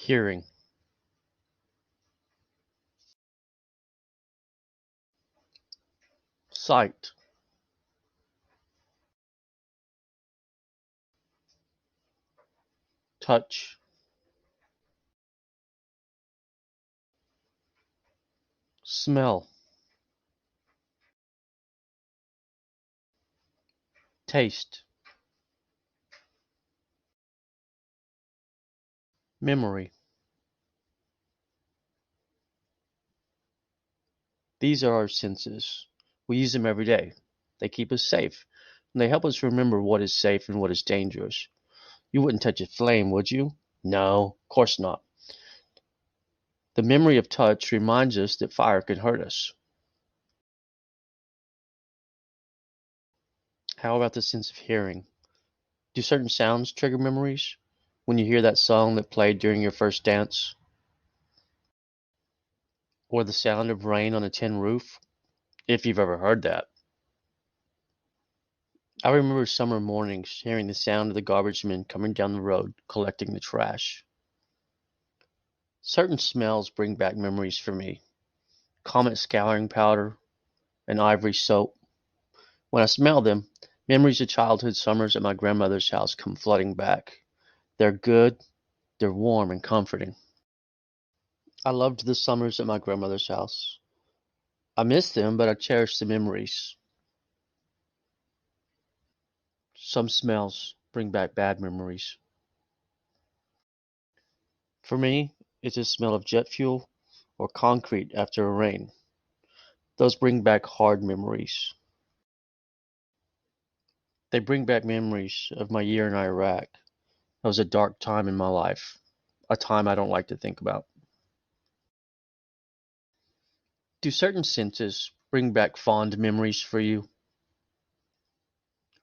Hearing, sight, touch, smell, taste, memory. These are our senses. We use them every day. They keep us safe, and they help us remember what is safe and what is dangerous. You wouldn't touch a flame, would you? No, of course not. The memory of touch reminds us that fire can hurt us. How about the sense of hearing? Do certain sounds trigger memories? When you hear that song that played during your first dance? Or the sound of rain on a tin roof? If you've ever heard that. I remember summer mornings hearing the sound of the garbage men coming down the road collecting the trash. Certain smells bring back memories for me. Comet scouring powder and ivory soap. When I smell them, memories of childhood summers at my grandmother's house come flooding back. They're good, they're warm and comforting. I loved the summers at my grandmother's house. I miss them, but I cherish the memories. Some smells bring back bad memories. For me, it's the smell of jet fuel or concrete after a rain. Those bring back hard memories. They bring back memories of my year in Iraq. That was a dark time in my life, a time I don't like to think about. Do certain senses bring back fond memories for you?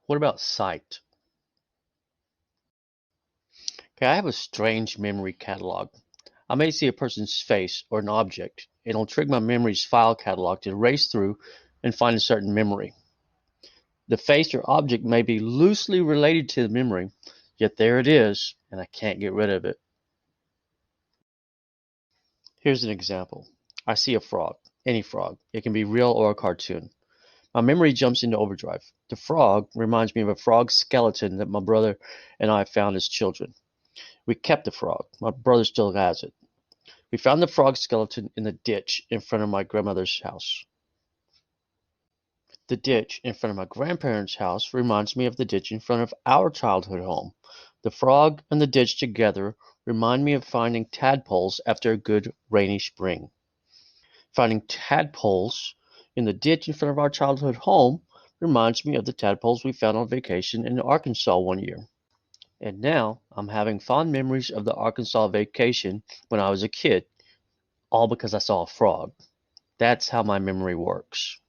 What about sight? Okay, I have a strange memory catalog. I may see a person's face or an object, and it'll trigger my memory's file catalog to race through and find a certain memory. The face or object may be loosely related to the memory, yet there it is, and I can't get rid of it. Here's an example. I see a frog, any frog. It can be real or a cartoon. My memory jumps into overdrive. The frog reminds me of a frog skeleton that my brother and I found as children. We kept the frog. My brother still has it. We found the frog skeleton in the ditch in front of my grandmother's house. The ditch in front of my grandparents' house reminds me of the ditch in front of our childhood home. The frog and the ditch together remind me of finding tadpoles after a good rainy spring. Finding tadpoles in the ditch in front of our childhood home reminds me of the tadpoles we found on vacation in Arkansas one year. And now I'm having fond memories of the Arkansas vacation when I was a kid, all because I saw a frog. That's how my memory works.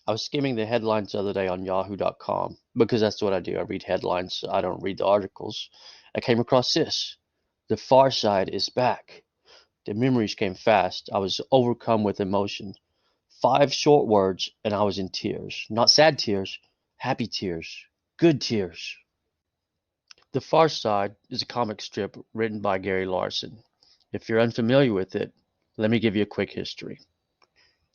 I was skimming the headlines the other day on yahoo.com because that's what I do. I read headlines, I don't read the articles. I came across this. The Far Side is back. The memories came fast. I was overcome with emotion. 5 short words and I was in tears. Not sad tears, happy tears, good tears. The Far Side is a comic strip written by Gary Larson. If you're unfamiliar with it, let me give you a quick history.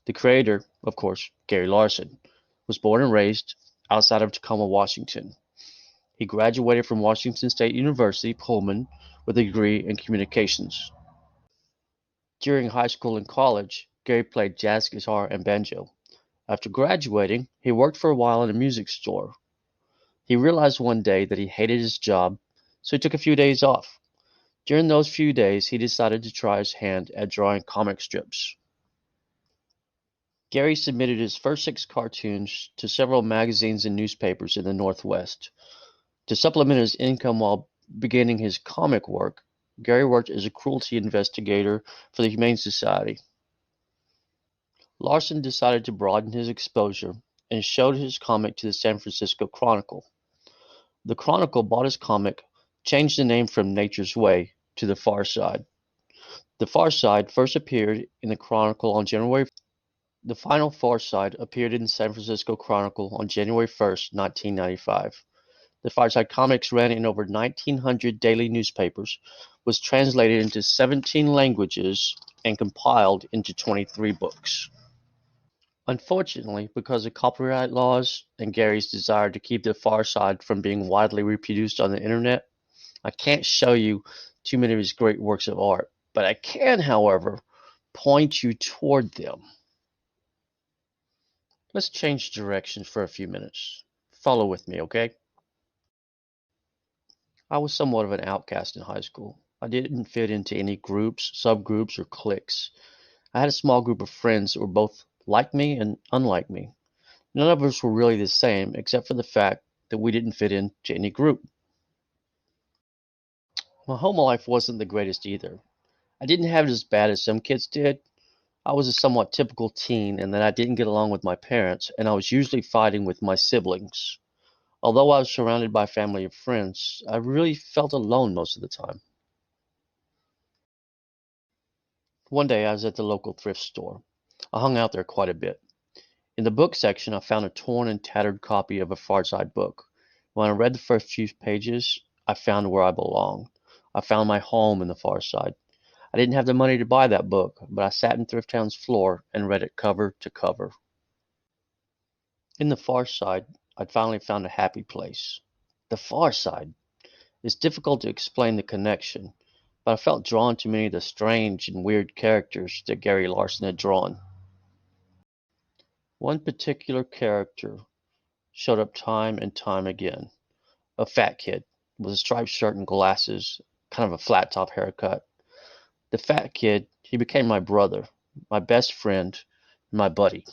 The creator, of course, Gary Larson, was born and raised outside of Tacoma, Washington. He graduated from Washington State University, Pullman, with a degree in communications. During high school and college, Gary played jazz guitar and banjo. After graduating, he worked for a while in a music store. He realized one day that he hated his job, so he took a few days off. During those few days, he decided to try his hand at drawing comic strips. Gary submitted his first 6 cartoons to several magazines and newspapers in the Northwest. To supplement his income while beginning his comic work, Gary worked as a cruelty investigator for the Humane Society. Larson decided to broaden his exposure and showed his comic to the San Francisco Chronicle. The Chronicle bought his comic, changed the name from Nature's Way to The Far Side. The Far Side first appeared in the Chronicle on January. The final Far Side appeared in the San Francisco Chronicle on January 1st, 1995. The Fireside Comics ran in over 1,900 daily newspapers, was translated into 17 languages, and compiled into 23 books. Unfortunately, because of copyright laws and Gary's desire to keep The Far Side from being widely reproduced on the internet, I can't show you too many of his great works of art, but I can, however, point you toward them. Let's change directions for a few minutes. Follow with me, okay? I was somewhat of an outcast in high school. I didn't fit into any groups, subgroups, or cliques. I had a small group of friends that were both like me and unlike me. None of us were really the same, except for the fact that we didn't fit into any group. My home life wasn't the greatest either. I didn't have it as bad as some kids did. I was a somewhat typical teen in that I didn't get along with my parents, and I was usually fighting with my siblings. Although I was surrounded by family and friends, I really felt alone most of the time. One day I was at the local thrift store. I hung out there quite a bit. In the book section, I found a torn and tattered copy of a Farside book. When I read the first few pages, I found where I belonged. I found my home in the Farside. I didn't have the money to buy that book, but I sat in Thrift Town's floor and read it cover to cover. In the Farside, I'd finally found a happy place. The Farside. It's difficult to explain the connection, but I felt drawn to many of the strange and weird characters that Gary Larson had drawn. One particular character showed up time and time again. A fat kid with a striped shirt and glasses, kind of a flat top haircut. The fat kid, he became my brother, my best friend, and my buddy.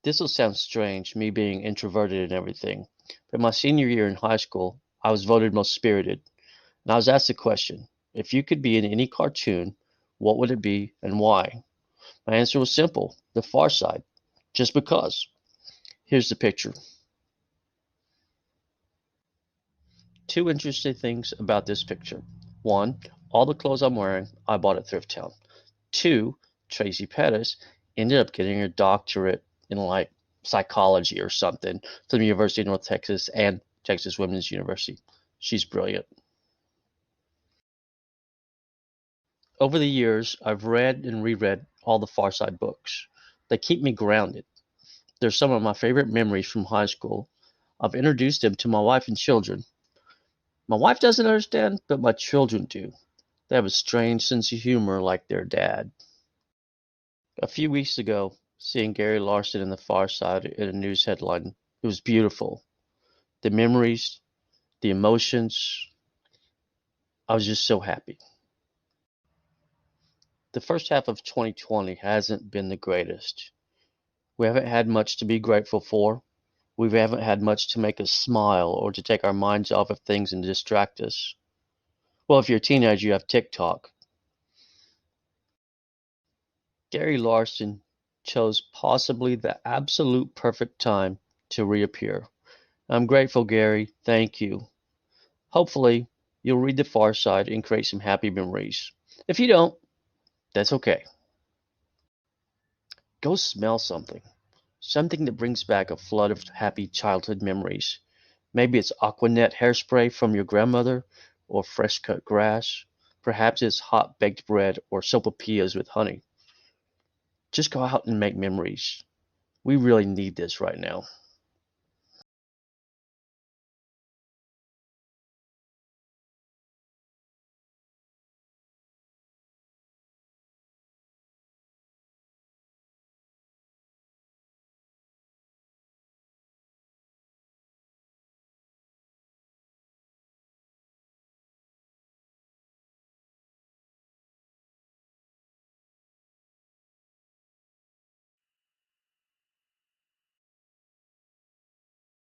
This will sound strange, me being introverted and everything, but my senior year in high school, I was voted most spirited, and I was asked the question, if you could be in any cartoon, what would it be and why? My answer was simple, The Far Side, just because. Here's the picture. Two interesting things about this picture. One, all the clothes I'm wearing, I bought at Thrift Town. Two, Tracy Pettis ended up getting her doctorate in like psychology or something from the University of North Texas and Texas Women's University. She's brilliant. Over the years, I've read and reread all the Farside books. They keep me grounded. They're some of my favorite memories from high school. I've introduced them to my wife and children. My wife doesn't understand, but my children do. They have a strange sense of humor like their dad. A few weeks ago, seeing Gary Larson in The Far Side in a news headline, it was beautiful. The memories, the emotions, I was just so happy. The first half of 2020 hasn't been the greatest. We haven't had much to be grateful for. We haven't had much to make us smile or to take our minds off of things and distract us. Well, if you're a teenager, you have TikTok. Gary Larson chose possibly the absolute perfect time to reappear. I'm grateful, Gary. Thank you. Hopefully, you'll read The Far Side and create some happy memories. If you don't, that's okay. Go smell something. Something that brings back a flood of happy childhood memories. Maybe it's Aquanet hairspray from your grandmother, or fresh cut grass. Perhaps it's hot baked bread or sopapillas with honey. Just go out and make memories. We really need this right now.